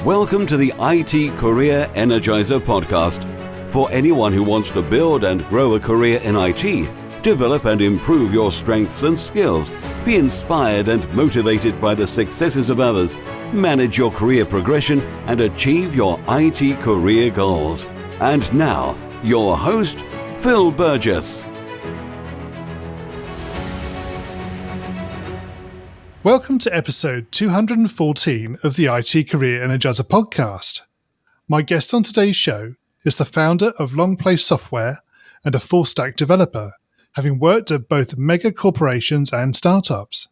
Welcome to the IT Career Energizer podcast. For anyone who wants to build and grow a career in IT, develop and improve your strengths and skills, be inspired and motivated by the successes of others, manage your career progression, and achieve your IT career goals. And now, your host, Phil Burgess. Welcome to episode 214 of the IT Career Energizer podcast. My guest on today's show is the founder of Longplay Software and a full-stack developer, having worked at both mega corporations and startups.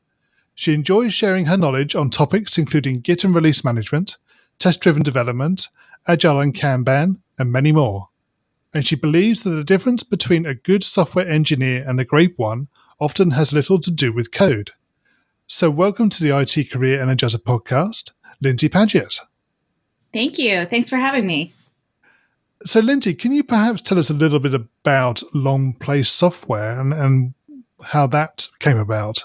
She enjoys sharing her knowledge on topics including Git and release management, test-driven development, agile and Kanban, and many more. And she believes that the difference between a good software engineer and a great one often has little to do with code. So welcome to the IT Career Energizer podcast, Lyndsey Padget. Thank you. Thanks for having me. So Lyndsey, can you perhaps tell us a little bit about Longplay Software and how that came about?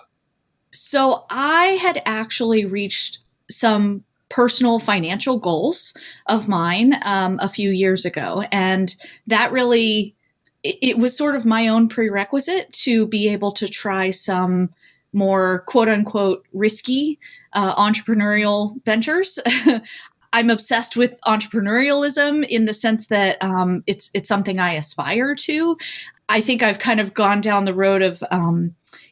So I had actually reached some personal financial goals of mine a few years ago. And that really, it was sort of my own prerequisite to be able to try some more quote unquote risky entrepreneurial ventures. I'm obsessed with entrepreneurialism in the sense that it's something I aspire to. I think I've kind of gone down the road of,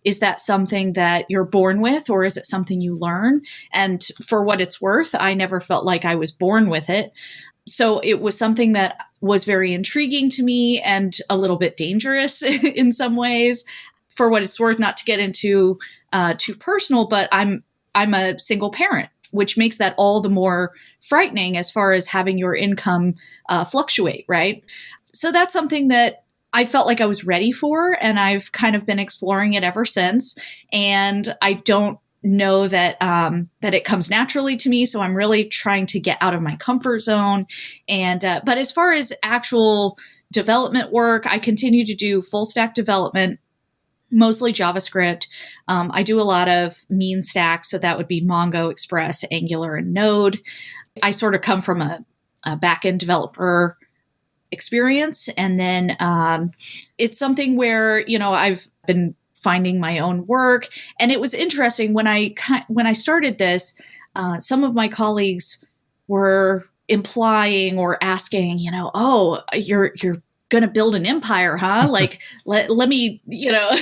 is that something that you're born with or is it something you learn? And for what it's worth, I never felt like I was born with it. So it was something that was very intriguing to me and a little bit dangerous in some ways. For what it's worth, not to get into too personal, but I'm a single parent, which makes that all the more frightening as far as having your income fluctuate, right? So that's something that I felt like I was ready for, and I've kind of been exploring it ever since. And I don't know that that it comes naturally to me, so I'm really trying to get out of my comfort zone. And but as far as actual development work, I continue to do full stack development. Mostly JavaScript. I do a lot of mean stack, so that would be Mongo, Express, Angular, and Node. I sort of come from a back-end developer experience, and then it's something where I've been finding my own work, and it was interesting when I started this. Some of my colleagues were implying or asking, oh, you're going to build an empire, huh? Like, let me,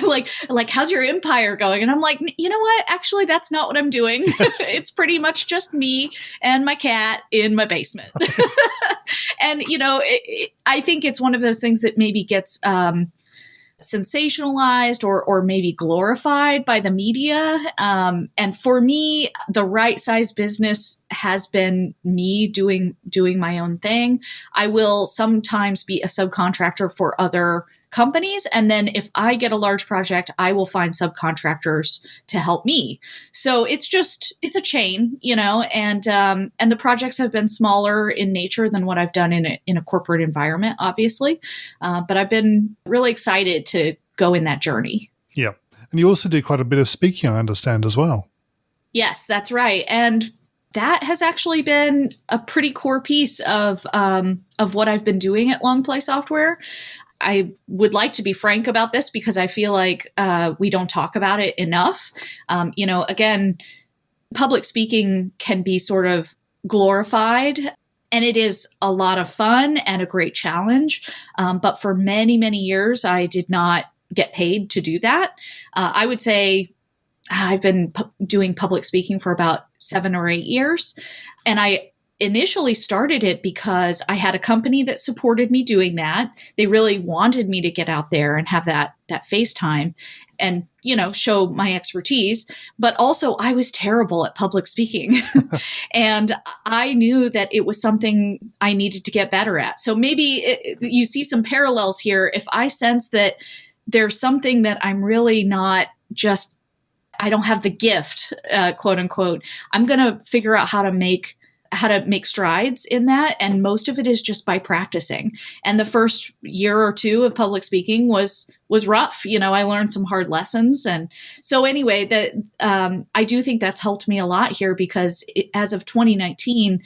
like, how's your empire going? And I'm like, you know what? Actually, that's not what I'm doing. It's pretty much just me and my cat in my basement. And, I think it's one of those things that maybe gets sensationalized or maybe glorified by the media. And for me, the right size business has been me doing my own thing. I will sometimes be a subcontractor for other companies. And then if I get a large project, I will find subcontractors to help me. So it's a chain, and the projects have been smaller in nature than what I've done in a corporate environment, obviously. But I've been really excited to go in that journey. Yeah. And you also do quite a bit of speaking, I understand, as well. Yes, that's right. And that has actually been a pretty core piece of what I've been doing at Longplay Software. I would like to be frank about this because I feel like we don't talk about it enough. Again, public speaking can be sort of glorified, and it is a lot of fun and a great challenge. But for many, many years, I did not get paid to do that. I would say I've been doing public speaking for about 7 or 8 years, and I initially started it because I had a company that supported me doing that. They really wanted me to get out there and have that face time and, show my expertise. But also I was terrible at public speaking. And I knew that it was something I needed to get better at. So maybe you see some parallels here. If I sense that there's something that I'm really not just, I don't have the gift, quote unquote, I'm going to figure out how to make strides in that. And most of it is just by practicing. And the first year or two of public speaking was rough. I learned some hard lessons. And so anyway, I do think that's helped me a lot here because as of 2019,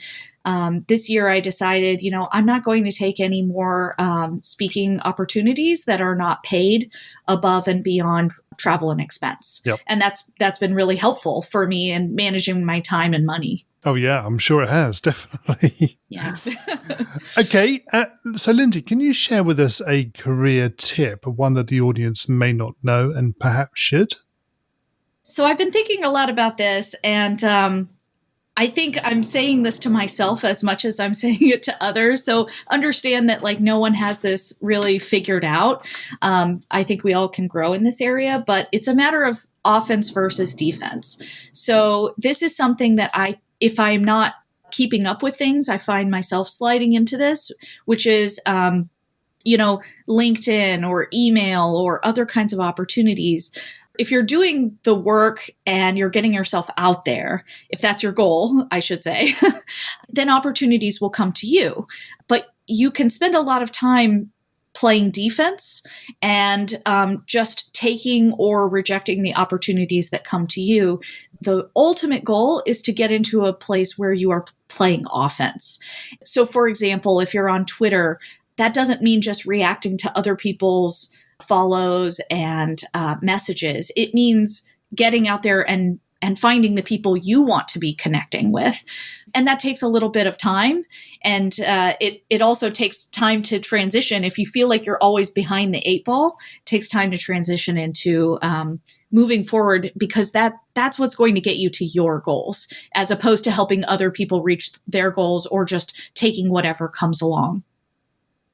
This year I decided, I'm not going to take any more speaking opportunities that are not paid above and beyond travel and expense. Yep. And that's been really helpful for me in managing my time and money. Oh, yeah, I'm sure it has, definitely. Yeah. Okay, so Lyndsey, can you share with us a career tip, one that the audience may not know and perhaps should? So I've been thinking a lot about this, and I think I'm saying this to myself as much as I'm saying it to others. So understand that no one has this really figured out. I think we all can grow in this area, but it's a matter of offense versus defense. So this is something that if I'm not keeping up with things, I find myself sliding into this, which is, LinkedIn or email or other kinds of opportunities. If you're doing the work and you're getting yourself out there, if that's your goal, I should say, then opportunities will come to you. But you can spend a lot of time playing defense and just taking or rejecting the opportunities that come to you. The ultimate goal is to get into a place where you are playing offense. So, for example, if you're on Twitter, that doesn't mean just reacting to other people's follows and messages. It means getting out there and finding the people you want to be connecting with. And that takes a little bit of time. And it also takes time to transition. If you feel like you're always behind the 8 ball, it takes time to transition into moving forward, because that's what's going to get you to your goals, as opposed to helping other people reach their goals or just taking whatever comes along.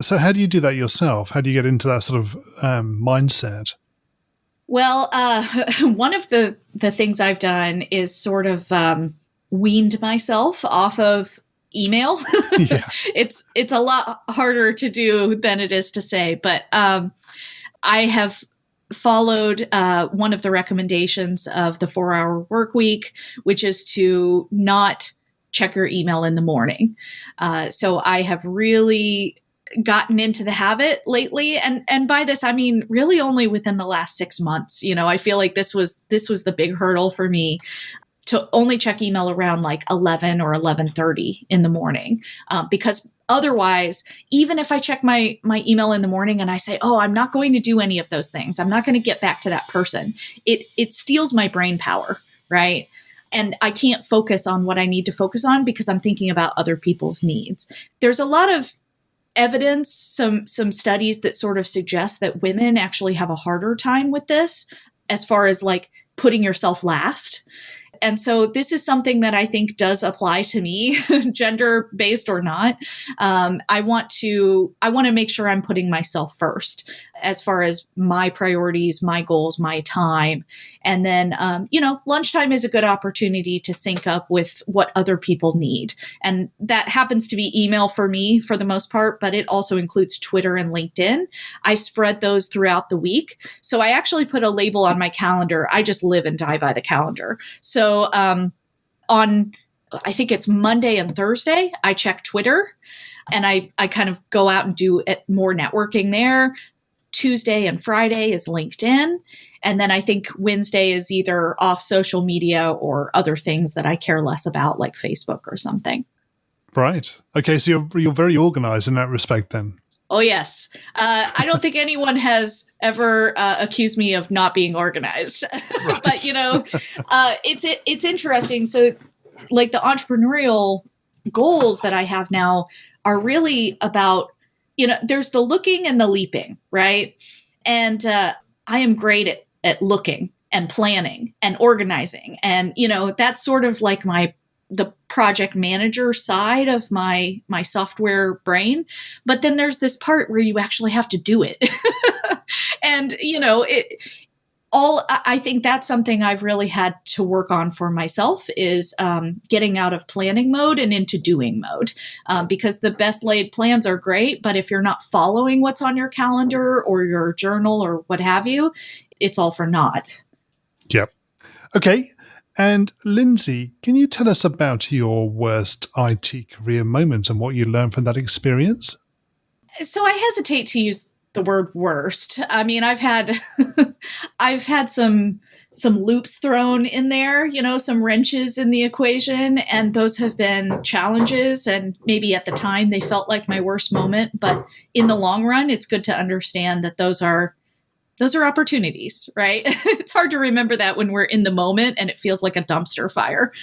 So how do you do that yourself? How do you get into that sort of mindset? Well, one of the things I've done is sort of weaned myself off of email. Yeah. It's a lot harder to do than it is to say, but I have followed one of the recommendations of the 4-hour work week, which is to not check your email in the morning. So I have really gotten into the habit lately. And by this, I mean, really only within the last 6 months. I feel like this was the big hurdle for me, to only check email around 11 or 11:30 in the morning. Because otherwise, even if I check my email in the morning and I say, oh, I'm not going to do any of those things, I'm not going to get back to that person, it steals my brain power, right? And I can't focus on what I need to focus on because I'm thinking about other people's needs. There's a lot of evidence, some studies that sort of suggest that women actually have a harder time with this, as far as putting yourself last. And so this is something that I think does apply to me, gender based or not. I want to make sure I'm putting myself first as far as my priorities, my goals, my time. And then, lunchtime is a good opportunity to sync up with what other people need. And that happens to be email for me for the most part, but it also includes Twitter and LinkedIn. I spread those throughout the week. So I actually put a label on my calendar. I just live and die by the calendar. So on, I think it's Monday and Thursday, I check Twitter and I kind of go out and do more networking there. Tuesday and Friday is LinkedIn. And then I think Wednesday is either off social media or other things that I care less about, like Facebook or something. Right. Okay. So you're very organized in that respect then. Oh, yes. I don't think anyone has ever accused me of not being organized. Right. But, it's interesting. So the entrepreneurial goals that I have now are really about, there's the looking and the leaping, right? And I am great at looking and planning and organizing. And, that's sort of like the project manager side of my software brain. But then there's this part where you actually have to do it. And, I think that's something I've really had to work on for myself is getting out of planning mode and into doing mode. Because the best laid plans are great, but if you're not following what's on your calendar or your journal or what have you, it's all for naught. Yep. Okay. And Lyndsey, can you tell us about your worst IT career moment and what you learned from that experience? So I hesitate to use the the word worst. I mean, I've had I've had some loops thrown in there, some wrenches in the equation, and those have been challenges, and maybe at the time they felt like my worst moment, but in the long run it's good to understand that those are opportunities, right? It's hard to remember that when we're in the moment and it feels like a dumpster fire.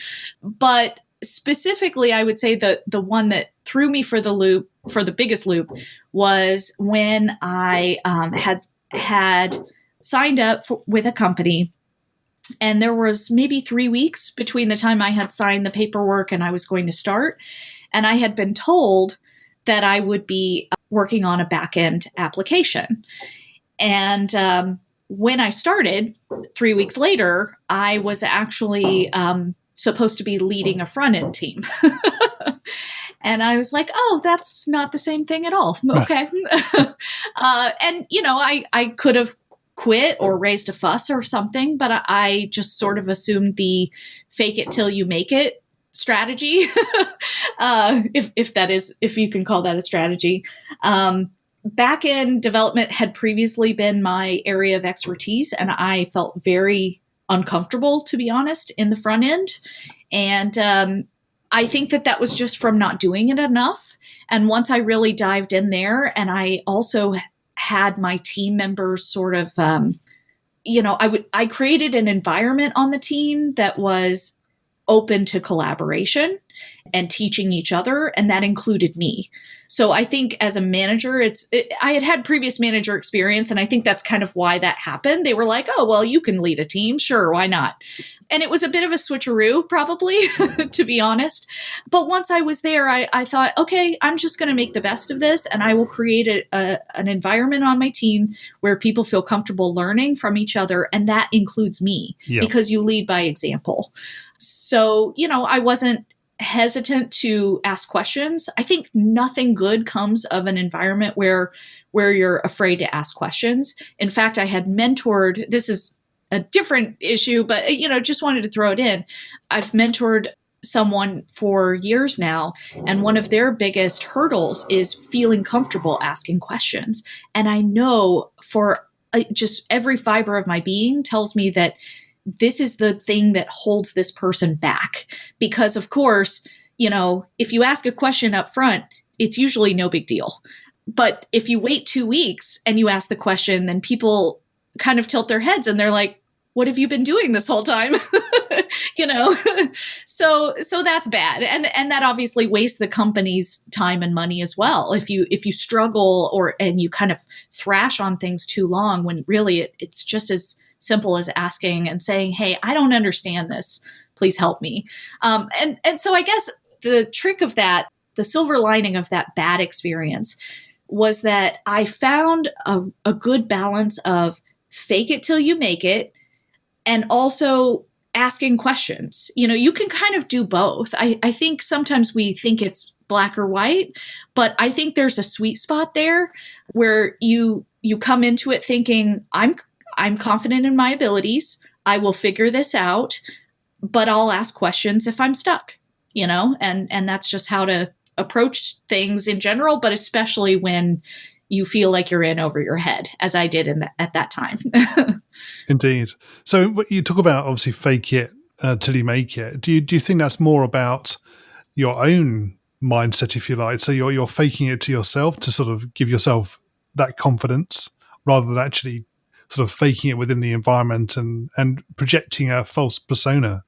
But specifically, I would say the one that threw me for the biggest loop, was when I had signed up with a company, and there was maybe 3 weeks between the time I had signed the paperwork and I was going to start. And I had been told that I would be working on a back-end application. And when I started 3 weeks later, I was actually supposed to be leading a front-end team. And I was like, oh, that's not the same thing at all. Okay. And, I could have quit or raised a fuss or something, but I just sort of assumed the fake it till you make it strategy, if you can call that a strategy. Back-end development had previously been my area of expertise, and I felt very uncomfortable, to be honest, in the front end. And I think that was just from not doing it enough. And once I really dived in there, and I also had my team members sort of, I created an environment on the team that was open to collaboration and teaching each other, and that included me. So I think as a manager, I had previous manager experience, and I think that's kind of why that happened. They were like, oh, well, you can lead a team. Sure, why not? And it was a bit of a switcheroo, probably, to be honest. But once I was there, I thought, okay, I'm just going to make the best of this, and I will create an environment on my team where people feel comfortable learning from each other, and that includes me, because you lead by example. So, I wasn't hesitant to ask questions. I think nothing good comes of an environment where you're afraid to ask questions. In fact, I had mentored, this is a different issue, but just wanted to throw it in. I've mentored someone for years now, and one of their biggest hurdles is feeling comfortable asking questions. And I know for just every fiber of my being tells me that this is the thing that holds this person back. Because of course, if you ask a question up front, it's usually no big deal. But if you wait 2 weeks and you ask the question, then people kind of tilt their heads and they're like, what have you been doing this whole time? So that's bad. And that obviously wastes the company's time and money as well. If you struggle and you kind of thrash on things too long, when really it's just as simple as asking and saying, hey, I don't understand this. Please help me. And so I guess the trick of that, the silver lining of that bad experience, was that I found a good balance of fake it till you make it, and also asking questions. You can kind of do both. I think sometimes we think it's black or white, but I think there's a sweet spot there where you come into it thinking, I'm confident in my abilities. I will figure this out, but I'll ask questions if I'm stuck, and that's just how to approach things in general, but especially when you feel like you're in over your head, as I did at that time. Indeed. So what you talk about, obviously, fake it till you make it. Do you think that's more about your own mindset, if you like? So you're faking it to yourself to sort of give yourself that confidence, rather than actually sort of faking it within the environment and projecting a false persona?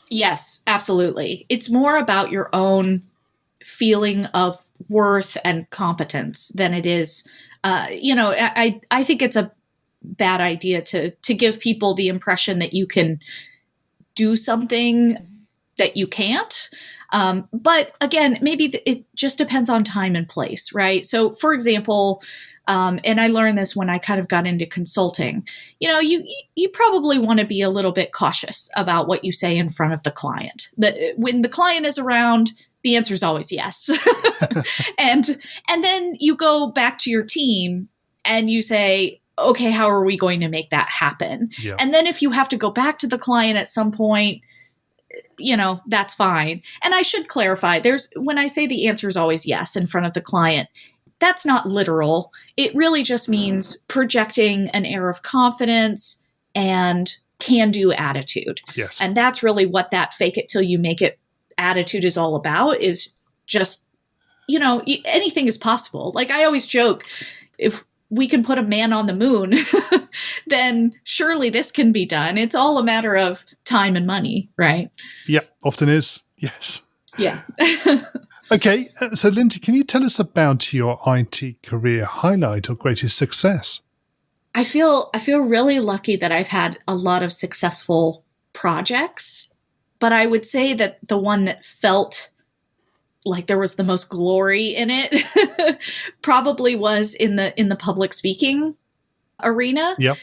Yes, absolutely. It's more about your own feeling of worth and competence than it is, I think it's a bad idea to give people the impression that you can do something that you can't. But again, maybe it just depends on time and place, right? So for example, and I learned this when I kind of got into consulting, you probably want to be a little bit cautious about what you say in front of the client. When the client is around, the answer is always yes. and then you go back to your team and you say, okay, how are we going to make that happen? Yeah. And then if you have to go back to the client at some point, that's fine. And I should clarify, when I say the answer is always yes in front of the client, that's not literal. It really just means projecting an air of confidence and can-do attitude. Yes. And that's really what that fake it till you make it attitude is all about, is just, anything is possible. Like I always joke, if we can put a man on the moon, then surely this can be done. It's all a matter of time and money, right? Yeah, often is. Yes. Yeah. Okay, so Lyndsey, can you tell us about your IT career highlight or greatest success? I feel really lucky that I've had a lot of successful projects, but I would say that the one that felt like there was the most glory in it probably was in the public speaking arena. Yep.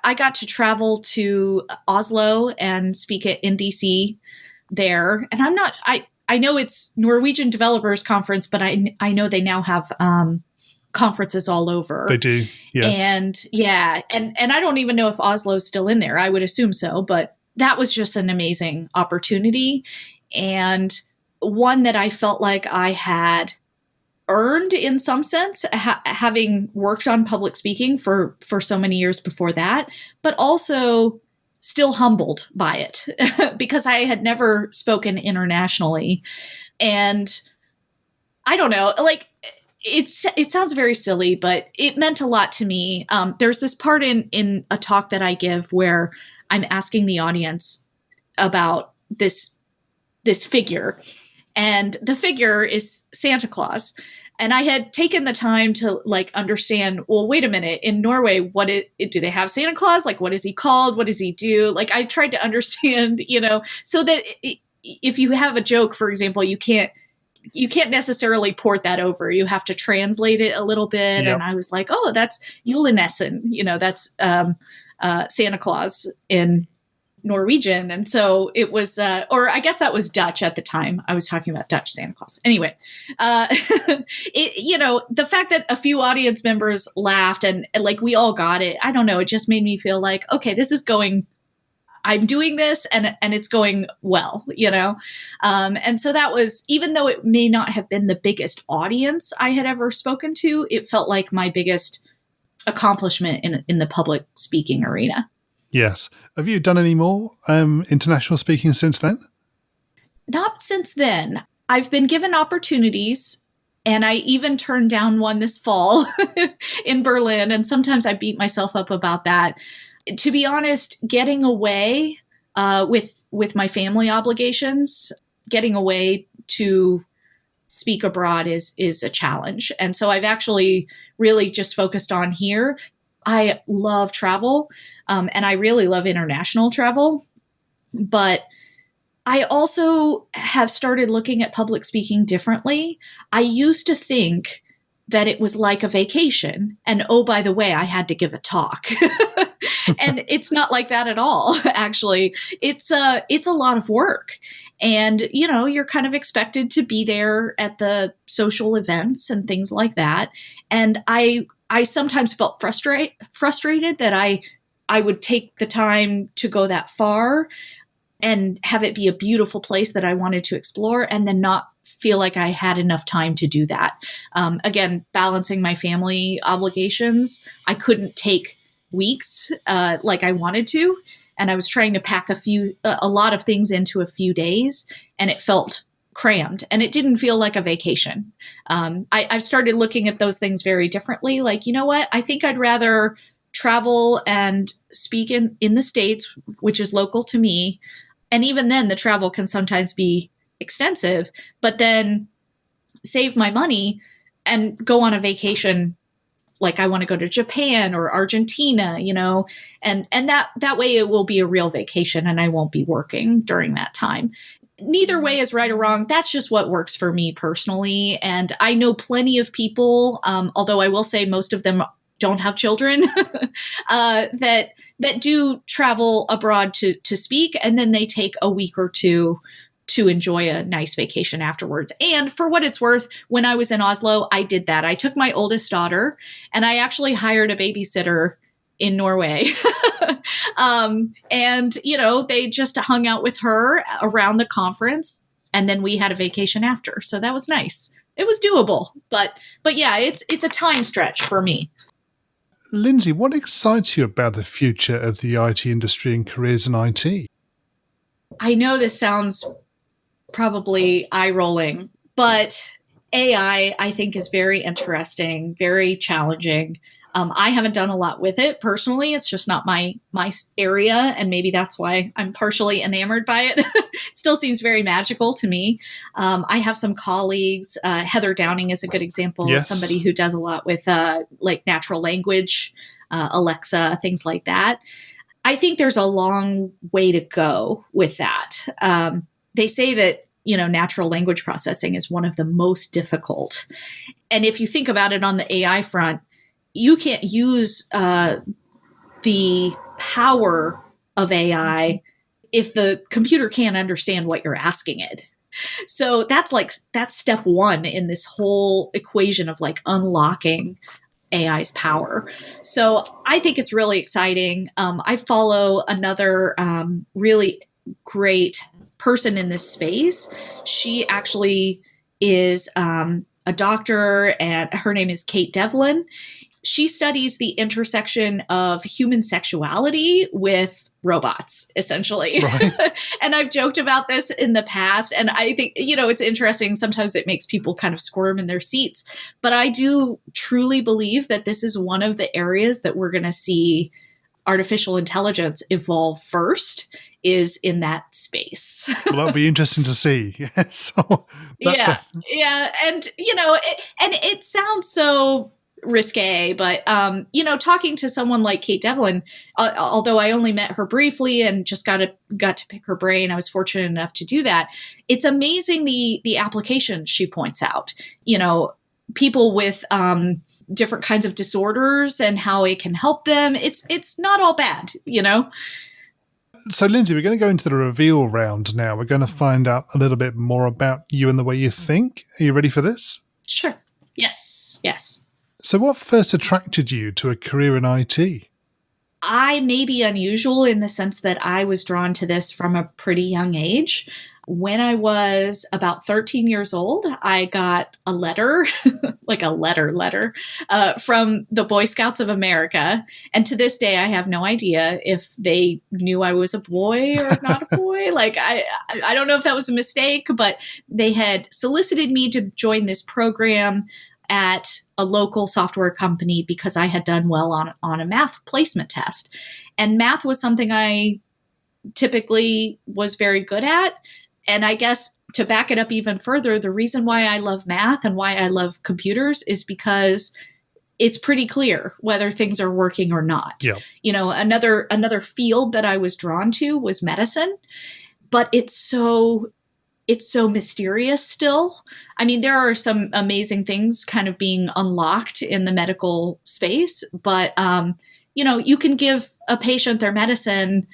I got to travel to Oslo and speak in DC there. And I know it's Norwegian Developers Conference, but I know they now have conferences all over. They do, yes. And yeah, and I don't even know if Oslo's still in there. I would assume so, but that was just an amazing opportunity, and one that I felt like I had earned in some sense, having worked on public speaking for so many years before that, but also still humbled by it because I had never spoken internationally. And I don't know, like it sounds very silly, but it meant a lot to me. There's this part in a talk that I give where I'm asking the audience about this figure, and the figure is Santa Claus. And I had taken the time to like understand, well, wait a minute, in Norway, do they have Santa Claus? Like, what is he called? What does he do? Like, I tried to understand, so that if you have a joke, for example, you can't necessarily port that over. You have to translate it a little bit. Yep. And I was like, oh, that's Julenessen, that's Santa Claus in Norwegian. And so it was, or I guess that was Dutch at the time. I was talking about Dutch Santa Claus. Anyway, the fact that a few audience members laughed and like we all got it, I don't know, it just made me feel like, okay, I'm doing this and it's going well, and so that was, even though it may not have been the biggest audience I had ever spoken to, it felt like my biggest accomplishment in the public speaking arena. Yes. Have you done any more international speaking since then? Not since then. I've been given opportunities, and I even turned down one this fall in Berlin, and sometimes I beat myself up about that. To be honest, getting away with my family obligations, getting away to speak abroad is a challenge. And so I've actually really just focused on here. I love travel, and I really love international travel. But I also have started looking at public speaking differently. I used to think that it was like a vacation. And oh, by the way, I had to give a talk. And it's not like that at all, actually. It's a lot of work. And, you're kind of expected to be there at the social events and things like that. And I sometimes felt frustrated that I would take the time to go that far and have it be a beautiful place that I wanted to explore, and then not feel like I had enough time to do that. Again, balancing my family obligations, I couldn't take weeks like I wanted to, and I was trying to pack a lot of things into a few days, and it felt crammed, and it didn't feel like a vacation. I've started looking at those things very differently. Like, you know what? I think I'd rather travel and speak in the States, which is local to me. And even then, the travel can sometimes be extensive, but then save my money and go on a vacation. Like I want to go to Japan or Argentina, and that way it will be a real vacation and I won't be working during that time. Neither way is right or wrong. That's just what works for me personally. And I know plenty of people, although I will say most of them don't have children, that do travel abroad to speak, and then they take a week or two to enjoy a nice vacation afterwards. And for what it's worth, when I was in Oslo, I did that. I took my oldest daughter and I actually hired a babysitter in Norway. And, they just hung out with her around the conference, and then we had a vacation after. So that was nice. doable. But yeah, it's a time stretch for me. Lyndsey, what excites you about the future of the IT industry and careers in IT? I know this sounds probably eye-rolling, but AI, I think, is very interesting, very challenging. I haven't done a lot with it personally. It's just not my area, and maybe that's why I'm partially enamored by it. It still seems very magical to me. I have some colleagues. Heather Downing is a good example of somebody who does a lot with like natural language, Alexa, things like that. I think there's a long way to go with that. They say that natural language processing is one of the most difficult. And if you think about it on the AI front, you can't use the power of AI if the computer can't understand what you're asking it. So that's step one in this whole equation of like unlocking AI's power. So I think it's really exciting. I follow another really great person in this space. She actually is a doctor, and her name is Kate Devlin. She studies the intersection of human sexuality with robots, essentially. Right. And I've joked about this in the past. And I think, it's interesting. Sometimes it makes people kind of squirm in their seats. But I do truly believe that this is one of the areas that we're going to see artificial intelligence evolve first, is in that space. Well, that'll be interesting to see. Yeah. And, and it sounds so risque, but talking to someone like Kate Devlin, although I only met her briefly and just got to pick her brain, I was fortunate enough to do that. It's amazing the applications she points out. People with different kinds of disorders and how it can help them. It's not all bad, So, Lyndsey, we're going to go into the reveal round now. We're going to find out a little bit more about you and the way you think. Are you ready for this? Sure. Yes. So what first attracted you to a career in IT? I may be unusual in the sense that I was drawn to this from a pretty young age. When I was about 13 years old, I got a letter, like a letter, from the Boy Scouts of America. And to this day, I have no idea if they knew I was a boy or not a boy. Like, I don't know if that was a mistake, but they had solicited me to join this program at a local software company because I had done well on a math placement test. And math was something I typically was very good at. And I guess to back it up even further, the reason why I love math and why I love computers is because it's pretty clear whether things are working or not. Yeah. Another field that I was drawn to was medicine, but it's so mysterious still. I mean, there are some amazing things kind of being unlocked in the medical space, but you can give a patient their medicine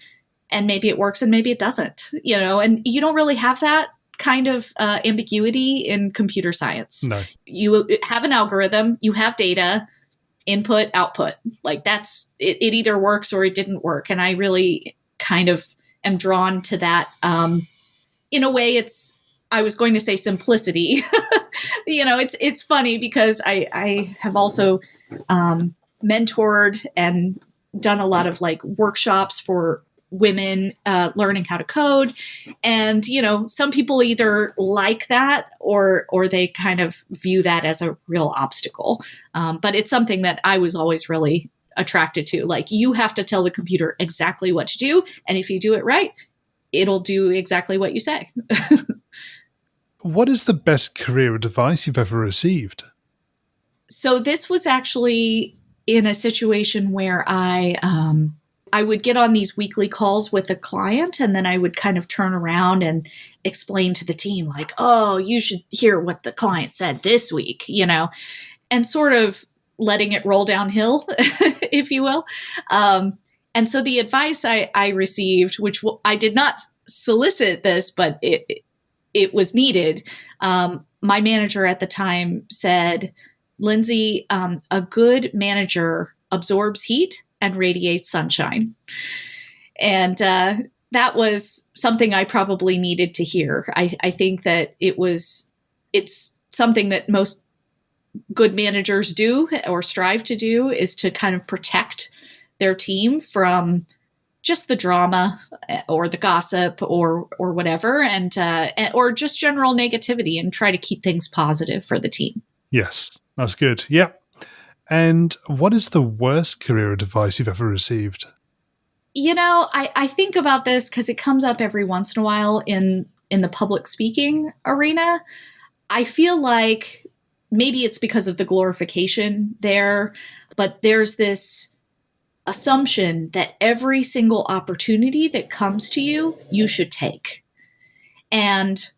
and maybe it works and maybe it doesn't, and you don't really have that kind of ambiguity in computer science. No. You have an algorithm, you have data, input, output. Like that's it either works or it didn't work. And I really kind of am drawn to that. In a way, I was going to say simplicity. It's funny because I have also mentored and done a lot of like workshops for women learning how to code. And, some people either like that or they kind of view that as a real obstacle. But it's something that I was always really attracted to. Like, you have to tell the computer exactly what to do. And if you do it right, it'll do exactly what you say. What is the best career advice you've ever received? So this was actually in a situation where I would get on these weekly calls with a client, and then I would kind of turn around and explain to the team like, oh, you should hear what the client said this week, and sort of letting it roll downhill, if you will. And so the advice I received, which I did not solicit this, but it was needed. My manager at the time said, Lyndsey, a good manager absorbs heat and radiates sunshine. And that was something I probably needed to hear. I think that it's something that most good managers do or strive to do is to kind of protect their team from just the drama or the gossip or whatever, and or just general negativity, and try to keep things positive for the team. Yes, that's good. Yep. And what is the worst career advice you've ever received? I think about this because it comes up every once in a while in the public speaking arena. I feel like maybe it's because of the glorification there, but there's this assumption that every single opportunity that comes to you, you should take. And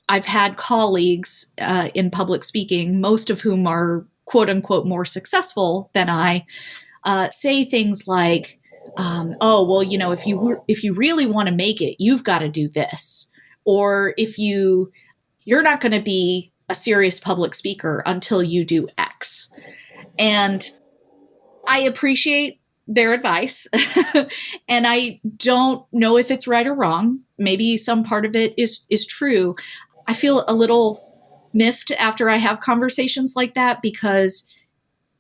I've had colleagues in public speaking, most of whom are quote unquote more successful than I, say things like, oh, well, if you really want to make it, you've got to do this. Or if you're not going to be a serious public speaker until you do X. And I appreciate their advice. And I don't know if it's right or wrong. Maybe some part of it is true. I feel a little miffed after I have conversations like that because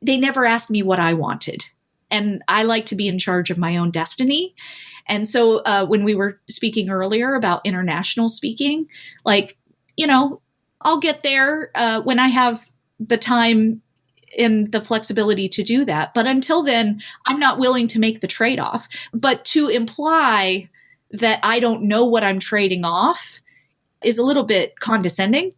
they never asked me what I wanted. And I like to be in charge of my own destiny. And so when we were speaking earlier about international speaking, I'll get there when I have the time and the flexibility to do that. But until then, I'm not willing to make the trade-off. But to imply that I don't know what I'm trading off is a little bit condescending.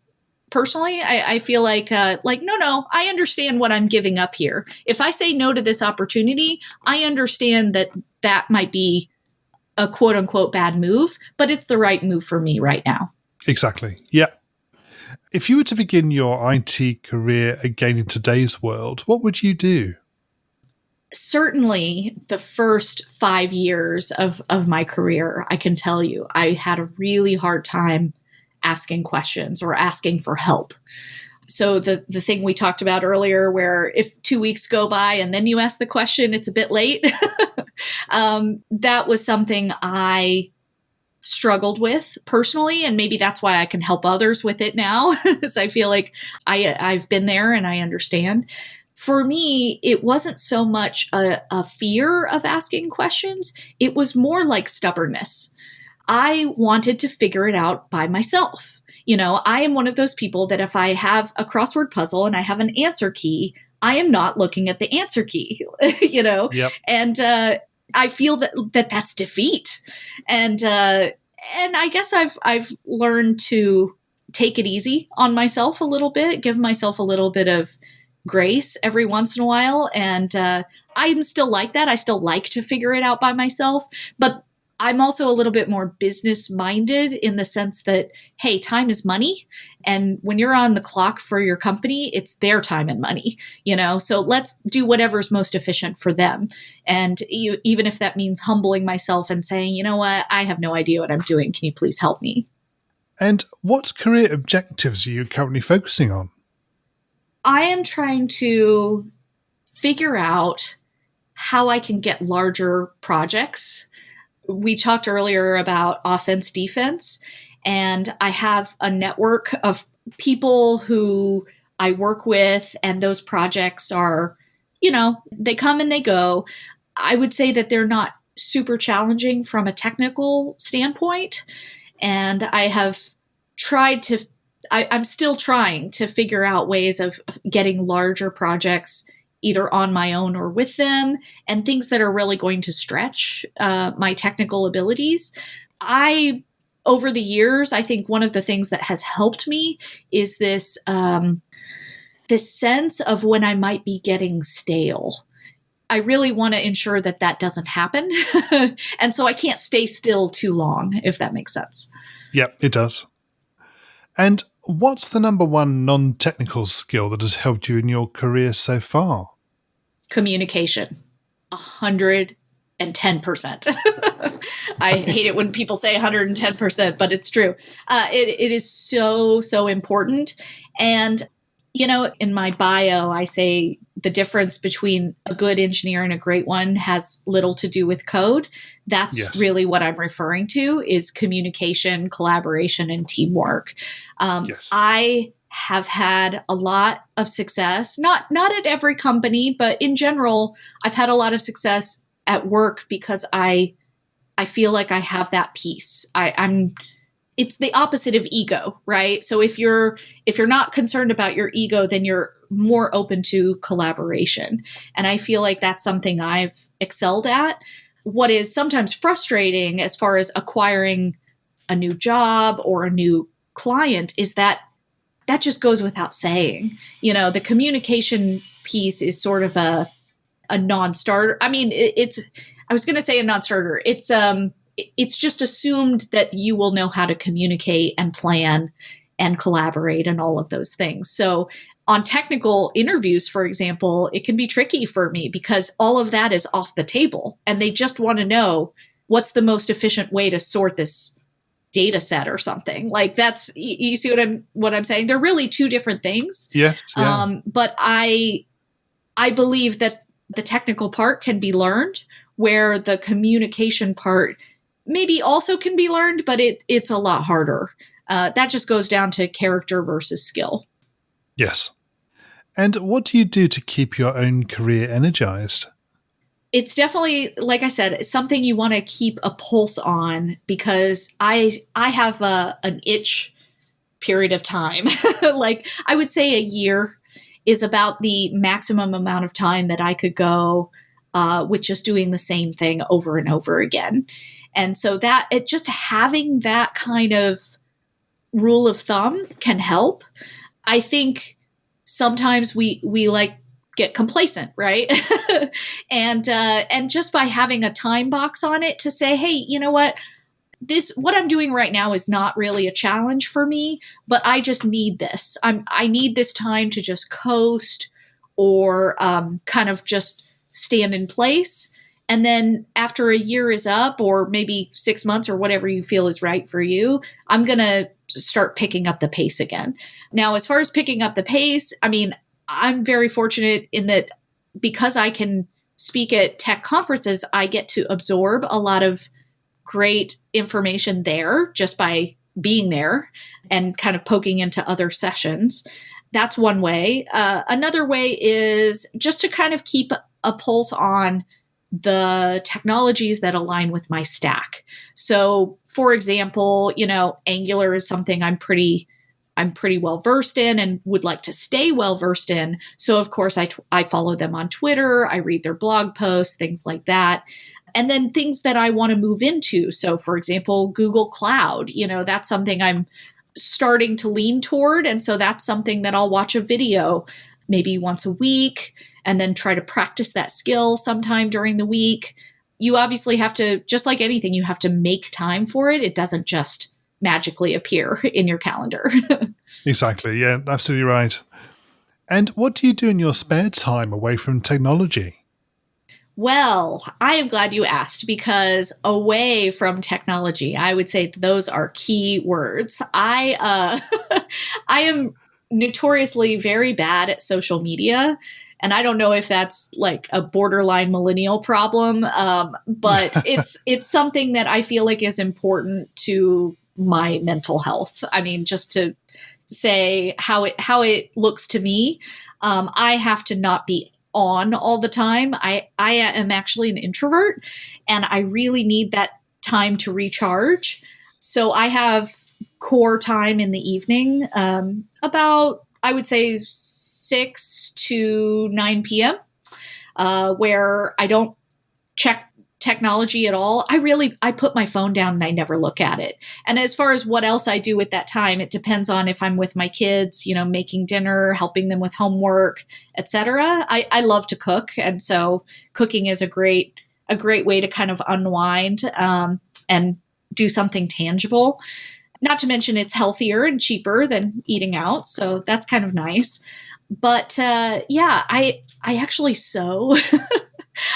Personally, I feel like, no, I understand what I'm giving up here. If I say no to this opportunity, I understand that might be a quote unquote bad move, but it's the right move for me right now. Exactly. Yeah. If you were to begin your IT career again in today's world, what would you do? Certainly the first 5 years of my career, I can tell you, I had a really hard time asking questions or asking for help. So the thing we talked about earlier, where if 2 weeks go by and then you ask the question, it's a bit late. That was something I struggled with personally, and maybe that's why I can help others with it now, because I feel like I've been there and I understand. For me, it wasn't so much a fear of asking questions. It was more like stubbornness. I wanted to figure it out by myself. I am one of those people that if I have a crossword puzzle and I have an answer key, I am not looking at the answer key, Yep. And I feel that's defeat. And I guess I've learned to take it easy on myself a little bit, give myself a little bit of grace every once in a while. And I'm still like that. I still like to figure it out by myself, but I'm also a little bit more business minded in the sense that, hey, time is money. And when you're on the clock for your company, it's their time and money, so let's do whatever's most efficient for them. And even if that means humbling myself and saying, you know what, I have no idea what I'm doing. Can you please help me? And what career objectives are you currently focusing on? I am trying to figure out how I can get larger projects. We talked earlier about offense, defense, and I have a network of people who I work with, and those projects are, they come and they go. I would say that they're not super challenging from a technical standpoint, and I have I'm still trying to figure out ways of getting larger projects either on my own or with them, and things that are really going to stretch my technical abilities. Over the years, I think one of the things that has helped me is this sense of when I might be getting stale. I really want to ensure that doesn't happen. And so I can't stay still too long, if that makes sense. Yep, it does. And what's the number one non-technical skill that has helped you in your career so far? Communication. 110%. I hate it when people say 110%, but it's true. It is so, so important. And, in my bio, I say the difference between a good engineer and a great one has little to do with code. That's really what I'm referring to is communication, collaboration, and teamwork. Yes. I have had a lot of success, not at every company, but in general, I've had a lot of success at work because I feel like I have that peace. It's the opposite of ego, right? So if you're not concerned about your ego, then you're more open to collaboration. And I feel like that's something I've excelled at. What is sometimes frustrating as far as acquiring a new job or a new client is that just goes without saying. The communication piece is sort of a non-starter. I mean, I was going to say a non-starter. It's just assumed that you will know how to communicate and plan and collaborate and all of those things. So on technical interviews, for example, it can be tricky for me because all of that is off the table and they just want to know what's the most efficient way to sort this data set or something. Like that's, you see what I'm saying? They're really two different things. Yes. Yeah. But I believe that the technical part can be learned, where the communication part maybe also can be learned, but it's a lot harder. That just goes down to character versus skill. Yes. And what do you do to keep your own career energized? It's definitely, like I said, something you want to keep a pulse on, because I have an itch period of time. Like I would say a year is about the maximum amount of time that I could go with just doing the same thing over and over again. And so just having that kind of rule of thumb can help. I think sometimes we like get complacent, right? and just by having a time box on it to say, hey, you know what? What I'm doing right now is not really a challenge for me, but I just need this. I need this time to just coast or kind of just stand in place. And then after a year is up, or maybe 6 months or whatever you feel is right for you, I'm going to start picking up the pace again. Now, as far as picking up the pace, I mean, I'm very fortunate in that because I can speak at tech conferences, I get to absorb a lot of great information there just by being there and kind of poking into other sessions. That's one way. Another way is just to kind of keep a pulse on the technologies that align with my stack. So, for example, Angular is something I'm pretty well versed in and would like to stay well versed in. So, of course, I follow them on Twitter. I read their blog posts, things like that. And then things that I want to move into. So, for example, Google Cloud, that's something I'm starting to lean toward. And so that's something that I'll watch a video maybe once a week and then try to practice that skill sometime during the week. You obviously have to, just like anything, you have to make time for it. It doesn't just magically appear in your calendar. Exactly. Yeah, absolutely right. And what do you do in your spare time away from technology? Well, I am glad you asked, because away from technology, I would say those are key words. I am notoriously very bad at social media. And I don't know if that's like a borderline millennial problem, but it's something that I feel like is important to my mental health. I mean, just to say how it looks to me, I have to not be on all the time. I am actually an introvert, and I really need that time to recharge. So I have core time in the evening, about, I would say, 6 to 9 p.m., where I don't check technology at all. I put my phone down and I never look at it. And as far as what else I do with that time, it depends on if I'm with my kids, making dinner, helping them with homework, etc. I love to cook. And so cooking is a great way to kind of unwind and do something tangible. Not to mention it's healthier and cheaper than eating out. So that's kind of nice. But I actually sew.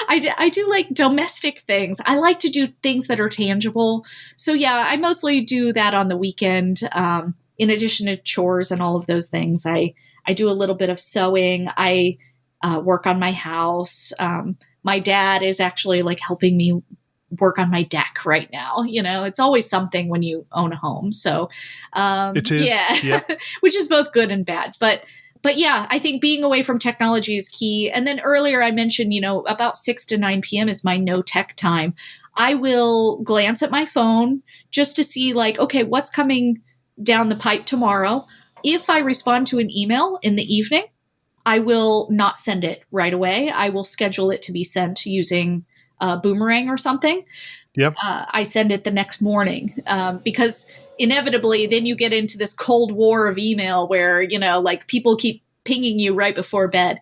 I do like domestic things. I like to do things that are tangible. So yeah, I mostly do that on the weekend. In addition to chores and all of those things, I do a little bit of sewing. I work on my house. My dad is actually like helping me work on my deck right now. It's always something when you own a home. So, it is, yeah, which is both good and bad. But yeah, I think being away from technology is key. And then earlier I mentioned, about 6 to 9 p.m. is my no tech time. I will glance at my phone just to see okay, what's coming down the pipe tomorrow. If I respond to an email in the evening, I will not send it right away. I will schedule it to be sent using Boomerang or something. Yep. I send it the next morning because inevitably then you get into this cold war of email where, people keep pinging you right before bed.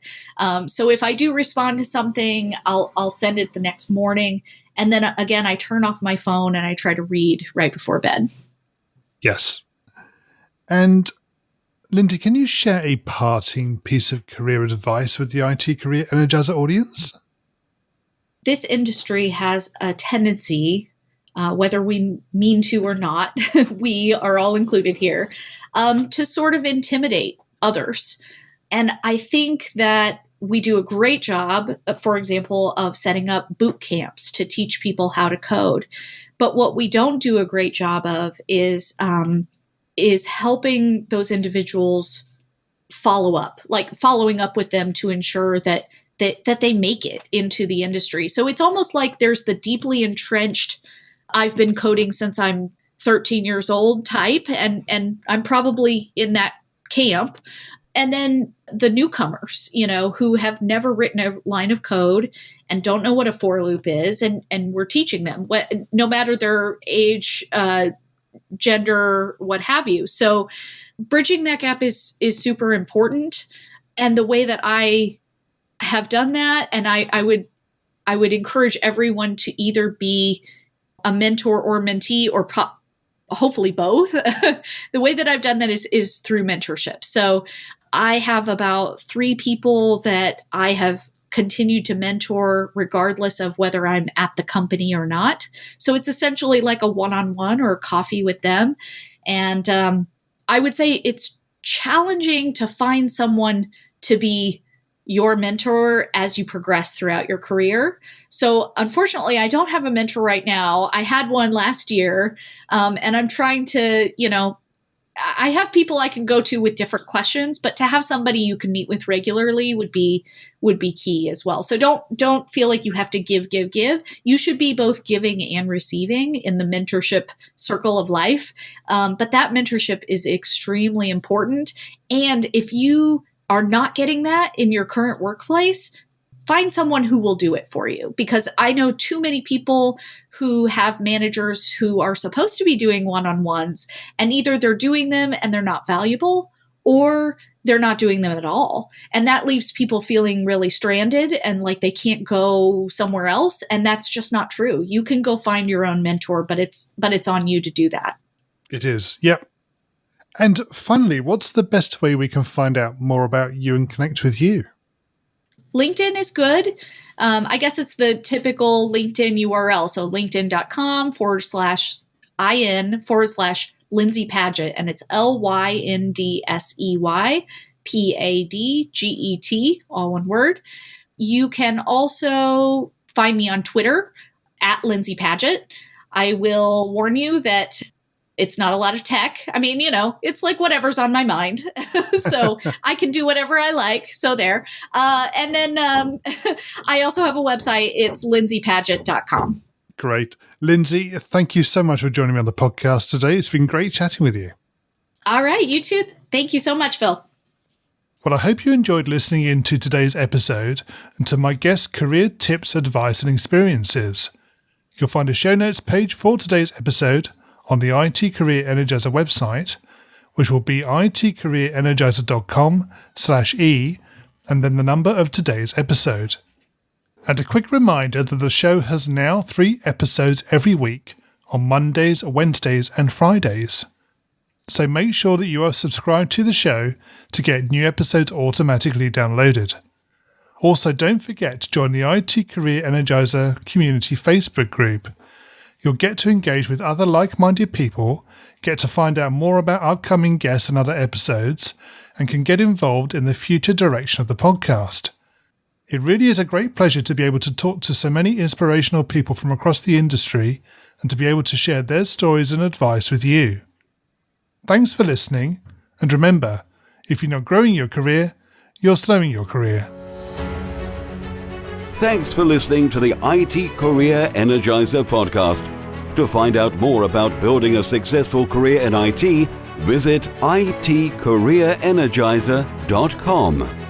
So if I do respond to something, I'll send it the next morning. And then again, I turn off my phone and I try to read right before bed. Yes. And Lyndsey, can you share a parting piece of career advice with the IT Career Energizer audience? This industry has a tendency, whether we mean to or not, we are all included here, to sort of intimidate others. And I think that we do a great job, for example, of setting up boot camps to teach people how to code. But what we don't do a great job of is helping those individuals following up with them to ensure that they make it into the industry. So it's almost like there's the deeply entrenched, I've been coding since I'm 13 years old type, and I'm probably in that camp. And then the newcomers, who have never written a line of code and don't know what a for loop is, and we're teaching them, no matter their age, gender, what have you. So bridging that gap is super important. And the way that I have done that, and I would encourage everyone to either be a mentor or mentee, or hopefully both. The way that I've done that is through mentorship. So I have about 3 people that I have continued to mentor regardless of whether I'm at the company or not. So it's essentially like a one-on-one or a coffee with them. And I would say it's challenging to find someone to be your mentor as you progress throughout your career. So unfortunately, I don't have a mentor right now. I had one last year, and I'm trying to, I have people I can go to with different questions, but to have somebody you can meet with regularly would be key as well. So don't feel like you have to give. You should be both giving and receiving in the mentorship circle of life. But that mentorship is extremely important. And if you are not getting that in your current workplace, find someone who will do it for you, because I know too many people who have managers who are supposed to be doing one-on-ones, and either they're doing them and they're not valuable, or they're not doing them at all. And that leaves people feeling really stranded and like they can't go somewhere else. And that's just not true. You can go find your own mentor, but it's on you to do that. It is. Yep. And finally, what's the best way we can find out more about you and connect with you? LinkedIn is good. I guess it's the typical LinkedIn URL. So linkedin.com/in/Lyndsey Padget. And it's LYNDSEY all one word. You can also find me on Twitter @Lyndsey Padget. I will warn you that it's not a lot of tech. I mean, it's like whatever's on my mind. So I can do whatever I like. So there. And then I also have a website. It's lyndseypadget.com. Great. Lyndsey, thank you so much for joining me on the podcast today. It's been great chatting with you. All right. You too. Thank you so much, Phil. Well, I hope you enjoyed listening in to today's episode and to my guest's career tips, advice, and experiences. You'll find a show notes page for today's episode on the IT Career Energizer website, which will be itcareerenergizer.com/e, and then the number of today's episode. And a quick reminder that the show has now 3 episodes every week on Mondays, Wednesdays, and Fridays. So make sure that you are subscribed to the show to get new episodes automatically downloaded. Also, don't forget to join the IT Career Energizer community Facebook group. You'll get to engage with other like-minded people, get to find out more about upcoming guests and other episodes, and can get involved in the future direction of the podcast. It really is a great pleasure to be able to talk to so many inspirational people from across the industry and to be able to share their stories and advice with you. Thanks for listening, and remember, if you're not growing your career, you're slowing your career. Thanks for listening to the IT Career Energizer podcast. To find out more about building a successful career in IT, visit itcareerenergizer.com.